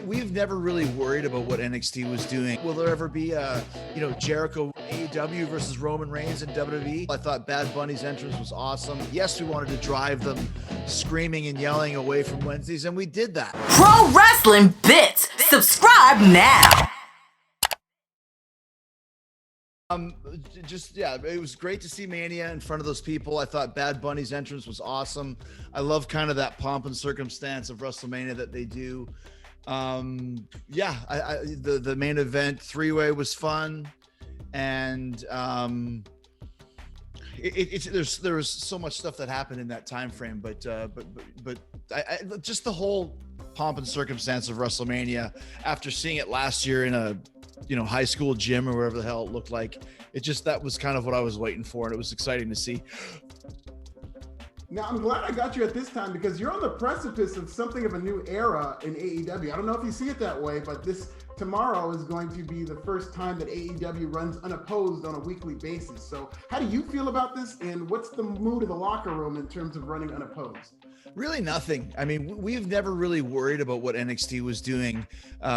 we've never really worried about what NXT was doing. Will there ever be Jericho AEW versus Roman Reigns in WWE? I thought Bad Bunny's entrance was awesome. Yes, we wanted to drive them screaming and yelling away from Wednesdays, and we did that. Pro Wrestling Bits. Subscribe now. It was great to see Mania in front of those people. I thought Bad Bunny's entrance was awesome. I love kind of that pomp and circumstance of WrestleMania that they do. The main event three-way was fun, and there was so much stuff that happened in that time frame, but I just the whole pomp and circumstance of WrestleMania after seeing it last year in a high school gym or whatever the hell it looked like. That was kind of what I was waiting for, and it was exciting to see. Now, I'm glad I got you at this time because you're on the precipice of something of a new era in AEW. I don't know if you see it that way, but tomorrow is going to be the first time that AEW runs unopposed on a weekly basis. So how do you feel about this, and what's the mood of the locker room in terms of running unopposed? Really nothing. I mean, we've never really worried about what NXT was doing.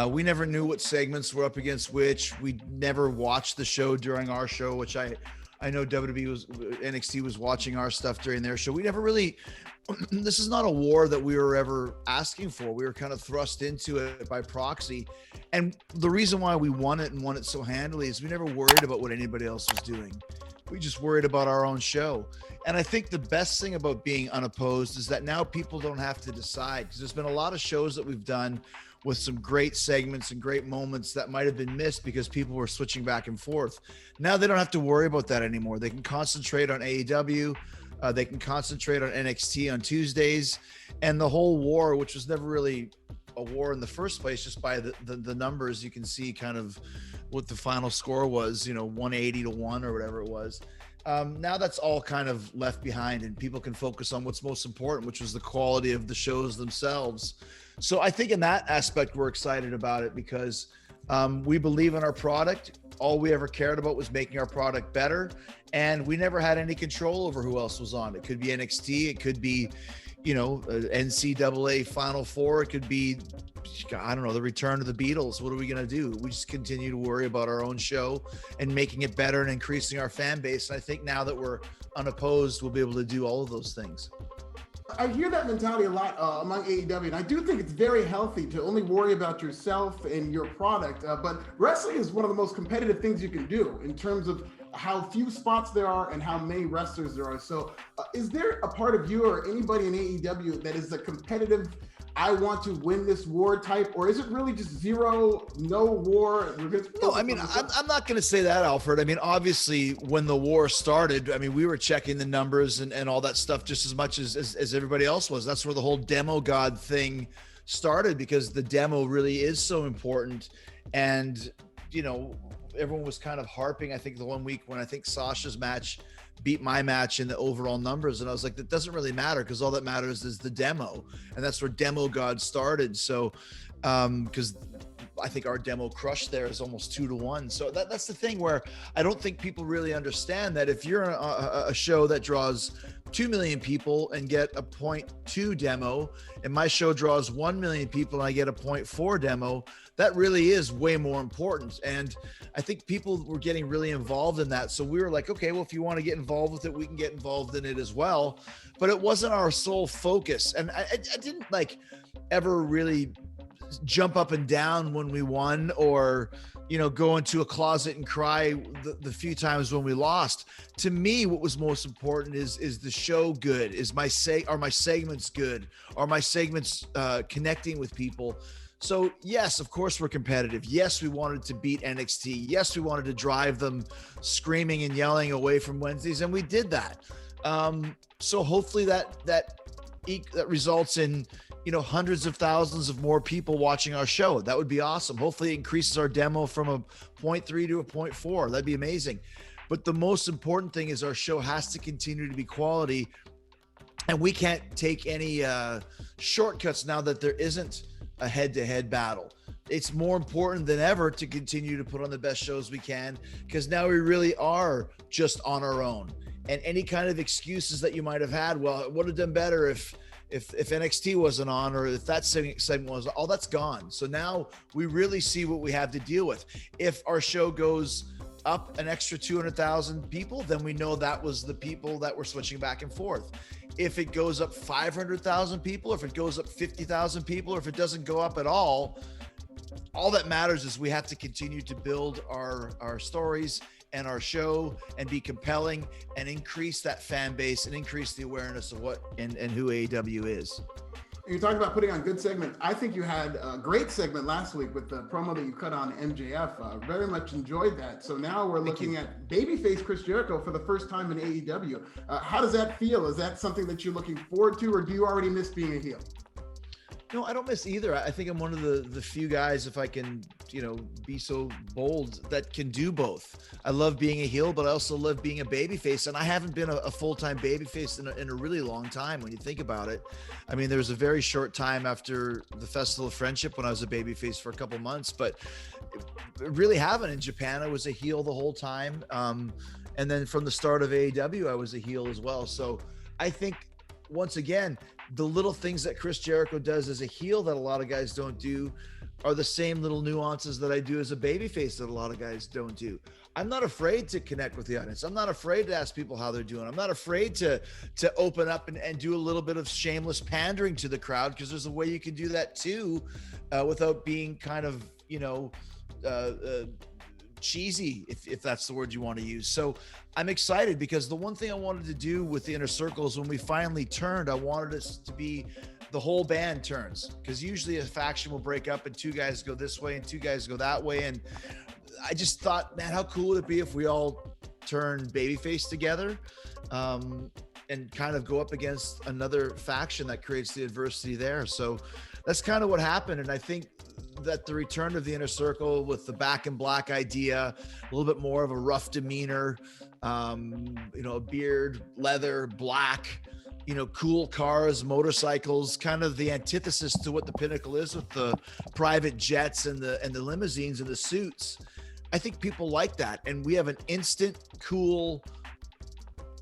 We never knew what segments were up against which. We never watched the show during our show, which I know NXT was watching our stuff during their show. We never really, this is not a war that we were ever asking for. We were kind of thrust into it by proxy. And the reason why we won it and won it so handily is we never worried about what anybody else was doing. We just worried about our own show. And I think the best thing about being unopposed is that now people don't have to decide, because there's been a lot of shows that we've done with some great segments and great moments that might have been missed because people were switching back and forth. Now they don't have to worry about that anymore. They can concentrate on AEW. They can concentrate on NXT on Tuesdays, and the whole war, which was never really a war in the first place, just by the numbers, you can see kind of what the final score was, 180-1 or whatever it was. Now that's all kind of left behind, and people can focus on what's most important, which was the quality of the shows themselves. So I think in that aspect, we're excited about it because we believe in our product. All we ever cared about was making our product better, and we never had any control over who else was on. It could be NXT, it could be, NCAA Final Four, it could be, I don't know, the return of the Beatles. What are we going to do? We just continue to worry about our own show and making it better and increasing our fan base. And I think now that we're unopposed, we'll be able to do all of those things. I hear that mentality a lot among AEW, and I do think it's very healthy to only worry about yourself and your product. But wrestling is one of the most competitive things you can do in terms of how few spots there are and how many wrestlers there are. So is there a part of you or anybody in AEW that is a competitive, I want to win this war type, or is it really just zero, no war? No, I mean, I'm not going to say that, Alfred. I mean, obviously, when the war started, I mean, we were checking the numbers and all that stuff just as much as everybody else was. That's where the whole demo god thing started, because the demo really is so important. And, everyone was kind of harping, I think, the one week when I think Sasha's match beat my match in the overall numbers, and I was like, that doesn't really matter, because all that matters is the demo, and that's where demo god started. So because I think our demo crush there is almost 2-1. So that's the thing where I don't think people really understand that if you're a show that draws 2 million people and get a 0.2 demo, and my show draws 1 million people and I get a 0.4 demo, that really is way more important. And I think people were getting really involved in that. So we were like, okay, well, if you want to get involved with it, we can get involved in it as well. But it wasn't our sole focus. And I didn't ever really jump up and down when we won, or go into a closet and cry the few times when we lost. To me, what was most important is the show good? Are my segments good? Are my segments connecting with people? So yes, of course we're competitive. Yes, we wanted to beat NXT. Yes, we wanted to drive them screaming and yelling away from Wednesdays, and we did that. So hopefully that results in hundreds of thousands of more people watching our show. That would be awesome. Hopefully it increases our demo from a 0.3 to a 0.4. That'd be amazing. But the most important thing is our show has to continue to be quality, and we can't take any shortcuts now that there isn't a head-to-head battle. It's more important than ever to continue to put on the best shows we can, because now we really are just on our own. And any kind of excuses that you might have had, well, it would have done better if if NXT wasn't on, or if that segment was, all that's gone. So now we really see what we have to deal with. If our show goes up an extra 200,000 people, then we know that was the people that were switching back and forth. If it goes up 500,000 people, if it goes up 50,000 people, or if it doesn't go up at all that matters is we have to continue to build our stories and our show and be compelling and increase that fan base and increase the awareness of what and who AEW is. You're talking about putting on good segments. I think you had a great segment last week with the promo that you cut on MJF. Very much enjoyed that. So now we're looking at babyface Chris Jericho for the first time in AEW. How does that feel? Is that something that you're looking forward to, or do you already miss being a heel? No, I don't miss either. I think I'm one of the few guys, if I can, be so bold, that can do both. I love being a heel, but I also love being a babyface. And I haven't been a full-time babyface in a really long time when you think about it. I mean, there was a very short time after the Festival of Friendship when I was a babyface for a couple months, but I really haven't. In Japan, I was a heel the whole time. And then from the start of AEW, I was a heel as well. So I think, once again, the little things that Chris Jericho does as a heel that a lot of guys don't do are the same little nuances that I do as a babyface that a lot of guys don't do. I'm not afraid to connect with the audience. I'm not afraid to ask people how they're doing. I'm not afraid to open up and do a little bit of shameless pandering to the crowd, because there's a way you can do that too, without being kind of, cheesy, if that's the word you want to use. So I'm excited, because the one thing I wanted to do with the Inner Circle is when we finally turned, I wanted us to be the whole band turns, because usually a faction will break up and two guys go this way and two guys go that way. And I just thought, man, how cool would it be if we all turn babyface together, and kind of go up against another faction that creates the adversity there. So that's kind of what happened. And I think that the return of the Inner Circle with the back in black idea, a little bit more of a rough demeanor, a beard, leather, black, cool cars, motorcycles, kind of the antithesis to what the Pinnacle is with the private jets and the limousines and the suits. I think people like that. And we have an instant cool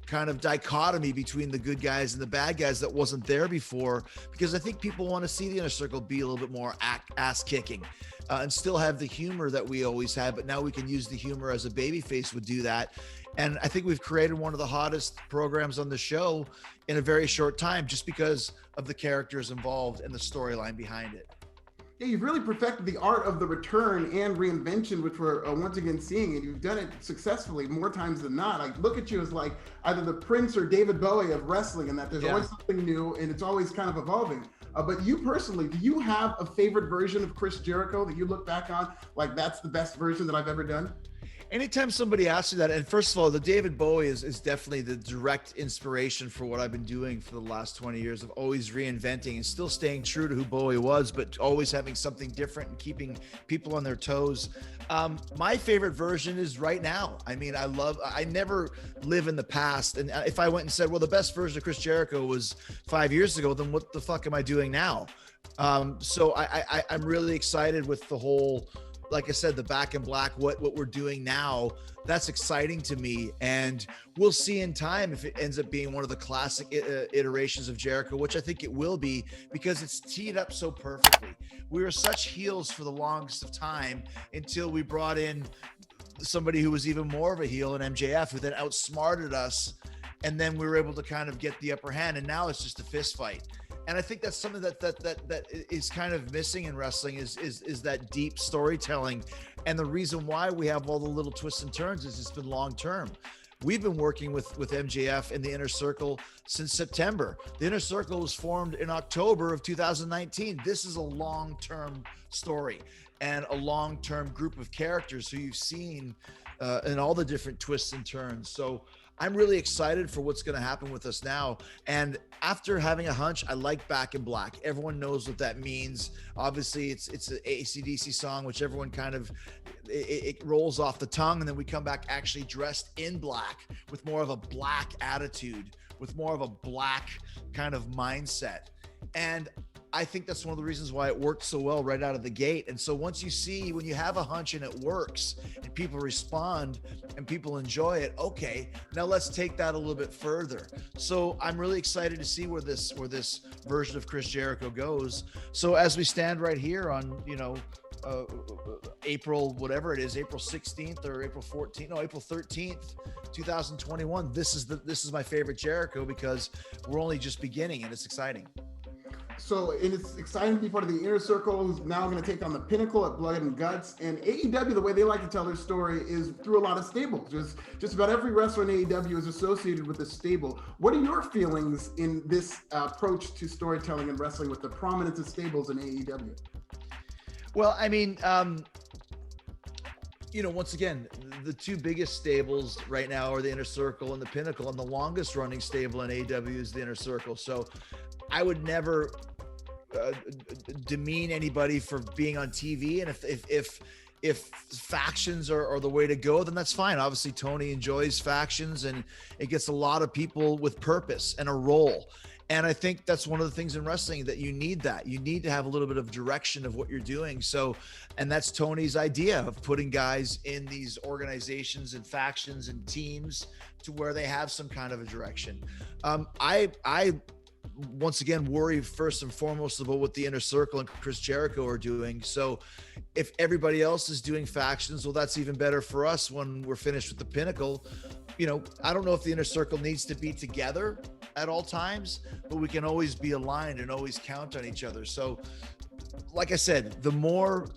kind of dichotomy between the good guys and the bad guys that wasn't there before, because I think people want to see the Inner Circle be a little bit more ass kicking, and still have the humor that we always had, but now we can use the humor as a babyface would do that. And I think we've created one of the hottest programs on the show in a very short time, just because of the characters involved and the storyline behind it. Yeah, you've really perfected the art of the return and reinvention, which we're once again seeing, and you've done it successfully more times than not. I look at you as like either the Prince or David Bowie of wrestling, and that there's always something new and it's always kind of evolving. But you personally, do you have a favorite version of Chris Jericho that you look back on, like that's the best version that I've ever done? Anytime somebody asks you that, and first of all, the David Bowie is definitely the direct inspiration for what I've been doing for the last 20 years of always reinventing and still staying true to who Bowie was, but always having something different and keeping people on their toes. My favorite version is right now. I mean, I never live in the past. And if I went and said, well, the best version of Chris Jericho was 5 years ago, then what the fuck am I doing now? So I'm really excited with the whole, like I said, the back in black, what we're doing now, that's exciting to me. And we'll see in time if it ends up being one of the classic iterations of Jericho, which I think it will be, because it's teed up so perfectly. We were such heels for the longest of time until we brought in somebody who was even more of a heel in MJF, who then outsmarted us. And then we were able to kind of get the upper hand. And now it's just a fist fight. And I think that's something that is kind of missing in wrestling is that deep storytelling. And the reason why we have all the little twists and turns is it's been long term. We've been working with MJF and the Inner Circle since September. The Inner Circle was formed in October of 2019. This is a long-term story and a long-term group of characters who you've seen in all the different twists and turns. So I'm really excited for what's going to happen with us now. And after having a hunch, I like Back in Black. Everyone knows what that means. Obviously, it's an AC/DC song, which everyone kind of, it rolls off the tongue. And then we come back actually dressed in black with more of a black attitude, with more of a black kind of mindset. And I think that's one of the reasons why it worked so well right out of the gate. And so once you see, when you have a hunch and it works and people respond and people enjoy it, okay, now let's take that a little bit further. So I'm really excited to see where this version of Chris Jericho goes. So as we stand right here on, April, whatever it is, April 16th or April 14th, no, April 13th, 2021. This is my favorite Jericho because we're only just beginning and it's exciting. So, and it's exciting to be part of the Inner Circle, who's now going to take on the Pinnacle at Blood and Guts. And AEW, the way they like to tell their story is through a lot of stables. Just about every wrestler in AEW is associated with a stable. What are your feelings in this approach to storytelling and wrestling with the prominence of stables in AEW? Well, I mean, once again, the two biggest stables right now are the Inner Circle and the Pinnacle, and the longest running stable in AEW is the Inner Circle. So I would never demean anybody for being on TV. And if factions are the way to go, then that's fine. Obviously, Tony enjoys factions and it gets a lot of people with purpose and a role. And I think that's one of the things in wrestling that you need to have a little bit of direction of what you're doing. So, and that's Tony's idea of putting guys in these organizations and factions and teams to where they have some kind of a direction. I once again worry first and foremost about what the Inner Circle and Chris Jericho are doing. So if everybody else is doing factions, well, that's even better for us when we're finished with the Pinnacle. I don't know if the Inner Circle needs to be together at all times, but we can always be aligned and always count on each other. So like I said, the more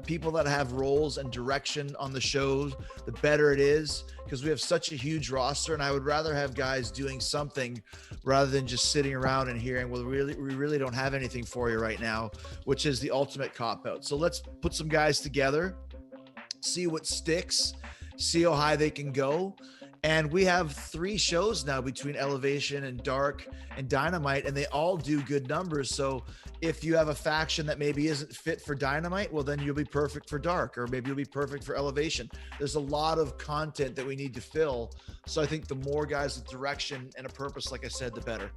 people that have roles and direction on the shows, the better it is, because we have such a huge roster, and I would rather have guys doing something rather than just sitting around and hearing, well, we really don't have anything for you right now, which is the ultimate cop-out. So let's put some guys together, see what sticks, see how high they can go. And we have 3 shows now between Elevation and Dark and Dynamite, and they all do good numbers. So if you have a faction that maybe isn't fit for Dynamite, well, then you'll be perfect for Dark, or maybe you'll be perfect for Elevation. There's a lot of content that we need to fill. So I think the more guys with direction and a purpose, like I said, the better.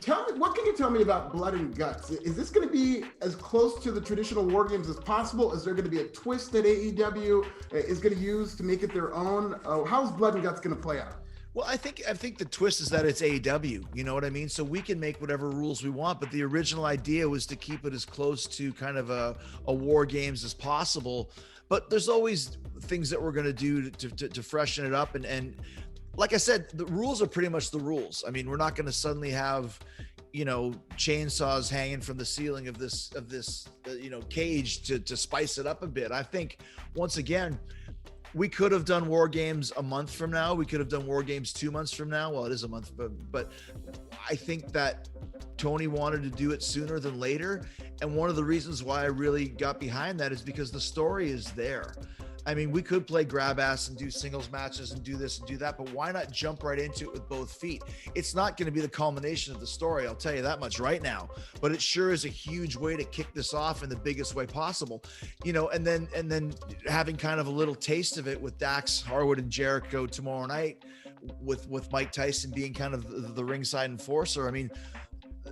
Tell me, what can you tell me about Blood and Guts? Is this going to be as close to the traditional War Games as possible? Is there going to be a twist that AEW is going to use to make it their own? How's Blood and Guts going to play out? Well, I think the twist is that it's AEW, you know what I mean? So we can make whatever rules we want, but the original idea was to keep it as close to kind of a War Games as possible. But there's always things that we're going to do to freshen it up. And like I said, the rules are pretty much the rules. I mean, we're not going to suddenly have, chainsaws hanging from the ceiling of this cage to spice it up a bit. I think once again, we could have done War Games a month from now. We could have done War Games 2 months from now. Well, it is a month, but I think that Tony wanted to do it sooner than later. And one of the reasons why I really got behind that is because the story is there. I mean, we could play grab ass and do singles matches and do this and do that, but why not jump right into it with both feet? It's not going to be the culmination of the story, I'll tell you that much right now, but it sure is a huge way to kick this off in the biggest way possible, and then having kind of a little taste of it with Dax Harwood and Jericho tomorrow night with Mike Tyson being kind of the ringside enforcer. I mean,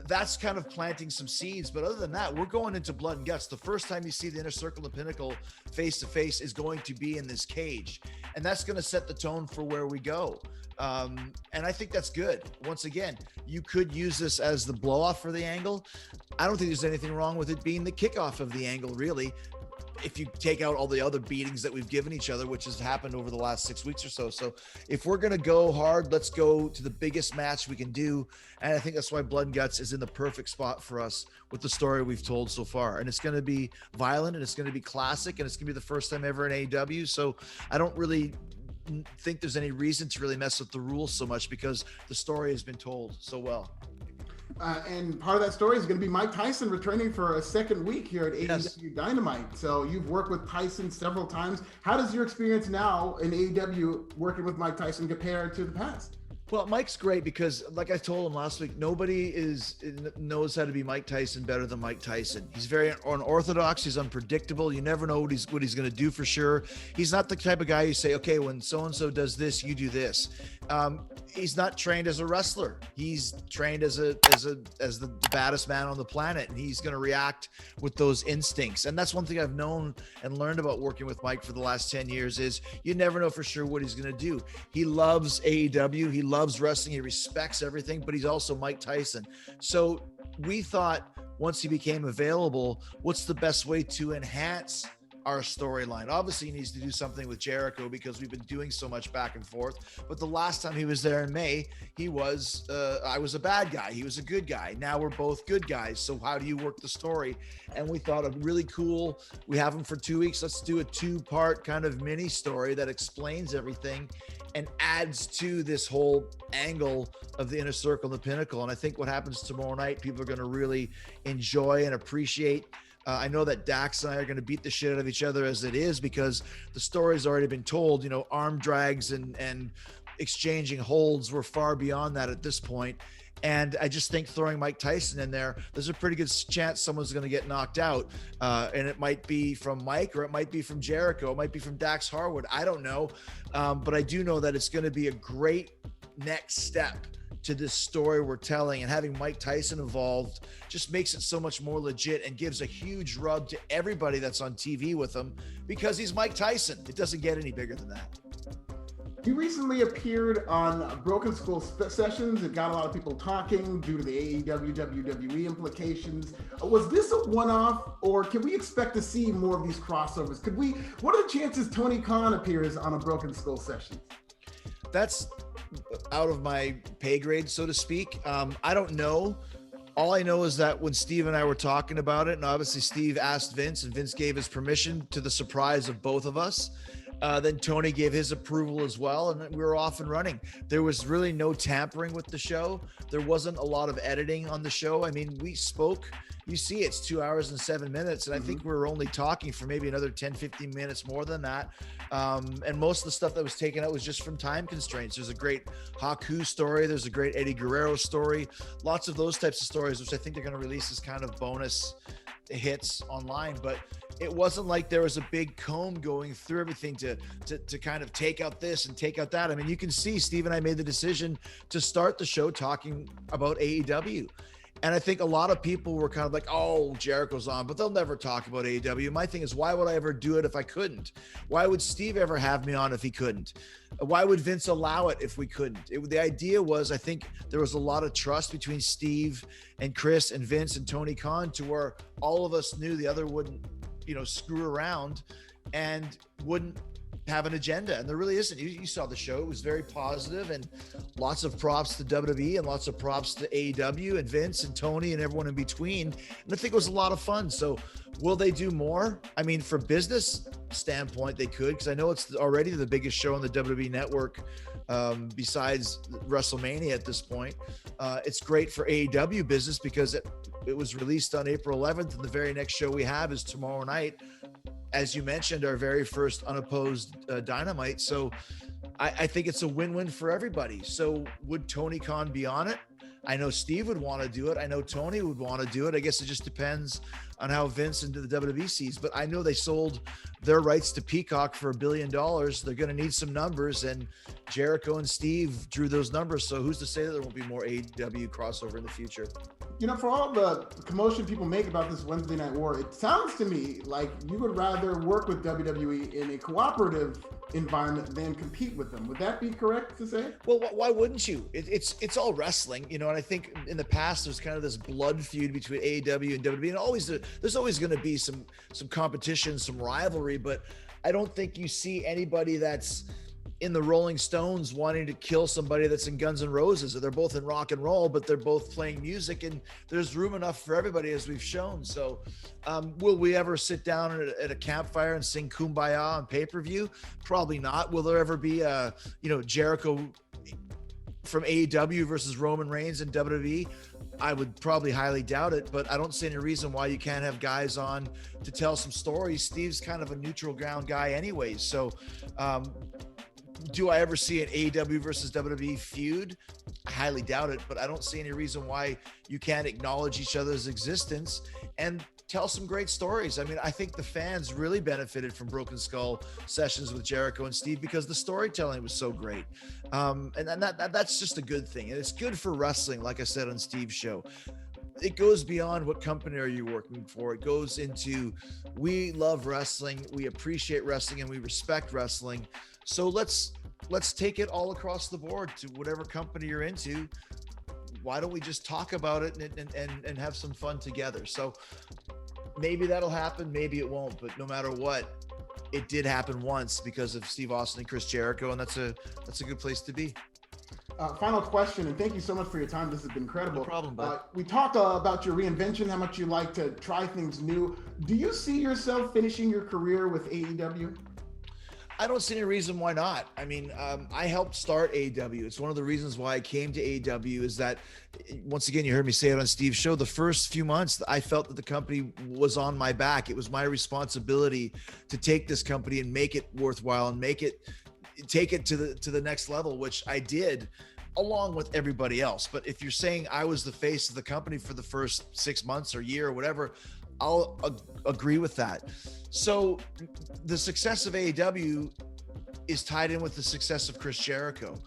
that's kind of planting some seeds. But other than that, we're going into Blood and Guts. The first time you see the Inner Circle and Pinnacle face to face is going to be in this cage. And that's going to set the tone for where we go. And I think that's good. Once again, you could use this as the blow off for the angle. I don't think there's anything wrong with it being the kickoff of the angle, really, if you take out all the other beatings that we've given each other, which has happened over the last 6 weeks or so. So if we're going to go hard, let's go to the biggest match we can do. And I think that's why Blood and Guts is in the perfect spot for us with the story we've told so far. And it's going to be violent, and it's going to be classic, and it's going to be the first time ever in AEW. So I don't really think there's any reason to really mess with the rules so much, because the story has been told so well. And part of that story is going to be Mike Tyson returning for a second week here at AEW Dynamite. So you've worked with Tyson several times. How does your experience now in AEW working with Mike Tyson compare to the past? Well, Mike's great because, like I told him last week, nobody knows how to be Mike Tyson better than Mike Tyson. He's very unorthodox. He's unpredictable. You never know what he's going to do for sure. He's not the type of guy you say, okay, when so-and-so does this, you do this. He's not trained as a wrestler. He's trained as the baddest man on the planet, and he's going to react with those instincts. And that's one thing I've known and learned about working with Mike for the last 10 years is you never know for sure what he's going to do. He loves AEW. He loves wrestling. He respects everything, but he's also Mike Tyson. So we thought once he became available, what's the best way to enhance our storyline? Obviously he needs to do something with Jericho because we've been doing so much back and forth, but the last time he was there in May, he was I was a bad guy, he was a good guy. Now we're both good guys, so how do you work the story? And we thought a really cool, we have him for 2 weeks, let's do a 2-part kind of mini story that explains everything and adds to this whole angle of the Inner Circle and the Pinnacle. And I think what happens tomorrow night, people are going to really enjoy and appreciate. I know that Dax and I are going to beat the shit out of each other as it is because the story's already been told. You know, arm drags and exchanging holds were far beyond that at this point. And I just think throwing Mike Tyson in there, there's a pretty good chance someone's going to get knocked out. And it might be from Mike or it might be from Jericho. It might be from Dax Harwood. I don't know. But I do know that it's going to be a great next step to this story we're telling, and having Mike Tyson involved just makes it so much more legit and gives a huge rub to everybody that's on TV with him because he's Mike Tyson. It doesn't get any bigger than that. He recently appeared on Broken Skull Sessions. It got a lot of people talking due to the AEW WWE implications. Was this a one-off, or can we expect to see more of these crossovers? What are the chances Tony Khan appears on a Broken Skull Session? That's out of my pay grade, so to speak. I don't know. All I know is that when Steve and I were talking about it, and obviously Steve asked Vince and Vince gave his permission to the surprise of both of us. Then Tony gave his approval as well, and we were off and running. There was really no tampering with the show. There wasn't a lot of editing on the show. I mean, we spoke, you see it's 2 hours and 7 minutes, and I think we were only talking for maybe another 10, 15 minutes more than that. And most of the stuff that was taken out was just from time constraints. There's a great Haku story. There's a great Eddie Guerrero story. Lots of those types of stories, which I think they're going to release as kind of bonus hits online. But it wasn't like there was a big comb going through everything to kind of take out this and take out that. I mean, you can see Steve and I made the decision to start the show talking about AEW. And I think a lot of people were kind of like, oh, Jericho's on, but they'll never talk about AEW. My thing is, why would I ever do it if I couldn't? Why would Steve ever have me on if he couldn't? Why would Vince allow it if we couldn't? The idea was, I think there was a lot of trust between Steve and Chris and Vince and Tony Khan to where all of us knew the other wouldn't, screw around and wouldn't have an agenda. And there really isn't. You saw the show. It was very positive, and lots of props to WWE and lots of props to AEW and Vince and Tony and everyone in between. And I think it was a lot of fun. So will they do more? I mean, from business standpoint, they could, because I know it's already the biggest show on the WWE network besides WrestleMania at this point. It's great for AEW business because it was released on April 11th, and the very next show we have is tomorrow night. As you mentioned, our very first unopposed Dynamite. So I think it's a win-win for everybody. So would Tony Khan be on it? I know Steve would want to do it. I know Tony would want to do it. I guess it just depends on how Vince and the WWE sees. But I know they sold their rights to Peacock for $1 billion. They're going to need some numbers, and Jericho and Steve drew those numbers. So who's to say that there won't be more AEW crossover in the future? For all the commotion people make about this Wednesday Night War, it sounds to me like you would rather work with WWE in a cooperative environment than compete with them. Would that be correct to say? Well, why wouldn't you? It's all wrestling, and I think in the past there's kind of this blood feud between AEW and WWE, and there's always going to be some competition, some rivalry, but I don't think you see anybody that's in the Rolling Stones wanting to kill somebody that's in Guns N' Roses, or they're both in rock and roll, but they're both playing music, and there's room enough for everybody, as we've shown. So will we ever sit down at a campfire and sing Kumbaya on pay-per-view? Probably not. Will there ever be Jericho from AEW versus Roman Reigns in WWE? I would probably highly doubt it, but I don't see any reason why you can't have guys on to tell some stories. Steve's kind of a neutral ground guy anyways. So Do I ever see an AEW versus WWE feud? I highly doubt it, but I don't see any reason why you can't acknowledge each other's existence and tell some great stories. I mean, I think the fans really benefited from Broken Skull sessions with Jericho and Steve because the storytelling was so great. And that's just a good thing. And it's good for wrestling, like I said on Steve's show. It goes beyond what company are you working for. It goes into, we love wrestling, we appreciate wrestling, and we respect wrestling. So let's take it all across the board to whatever company you're into. Why don't we just talk about it and have some fun together? So maybe that'll happen, maybe it won't, but no matter what, it did happen once because of Steve Austin and Chris Jericho, and that's a good place to be. Final question, and thank you so much for your time. This has been incredible. No problem, bud. We talked about your reinvention, how much you like to try things new. Do you see yourself finishing your career with AEW? I don't see any reason why not. I mean, I helped start AEW. It's one of the reasons why I came to AEW is that, once again, you heard me say it on Steve's show, the first few months, I felt that the company was on my back. It was my responsibility to take this company and make it worthwhile and take it to the next level, which I did along with everybody else. But if you're saying I was the face of the company for the first 6 months or year or whatever, I'll agree with that. So the success of AEW is tied in with the success of Chris Jericho.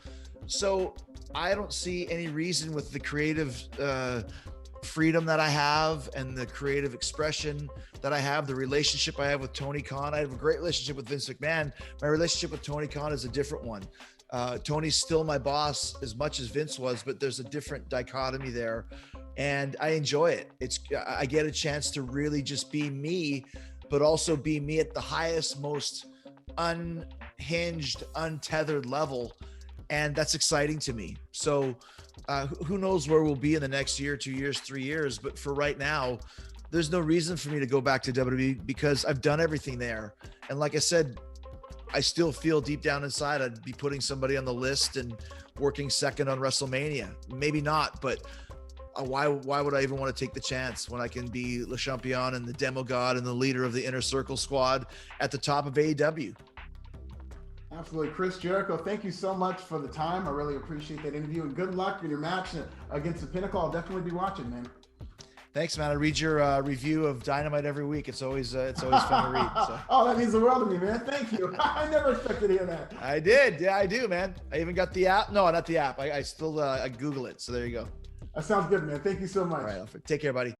So I don't see any reason with the creative freedom that I have and the creative expression that I have, the relationship I have with Tony Khan. I have a great relationship with Vince McMahon. My relationship with Tony Khan is a different one. Tony's still my boss as much as Vince was, but there's a different dichotomy there. And I enjoy it. I get a chance to really just be me, but also be me at the highest, most unhinged, untethered level. And that's exciting to me. So who knows where we'll be in the next year, 2 years, 3 years. But for right now, there's no reason for me to go back to WWE because I've done everything there. And like I said, I still feel deep down inside I'd be putting somebody on the list and working second on WrestleMania. Maybe not, but why would I even want to take the chance when I can be Le Champion and the Demo God and the leader of the Inner Circle squad at the top of AEW? Absolutely. Chris Jericho, thank you so much for the time. I really appreciate that interview, and good luck in your match against the Pinnacle. I'll definitely be watching, man. Thanks, man. I read your review of Dynamite every week. It's always fun to read. So. Oh, that means the world to me, man. Thank you. I never expected to hear that. I did. Yeah, I do, man. I even got the app. No, not the app. I still I Google it. So there you go. That sounds good, man. Thank you so much. All right, Alfred. Take care, buddy.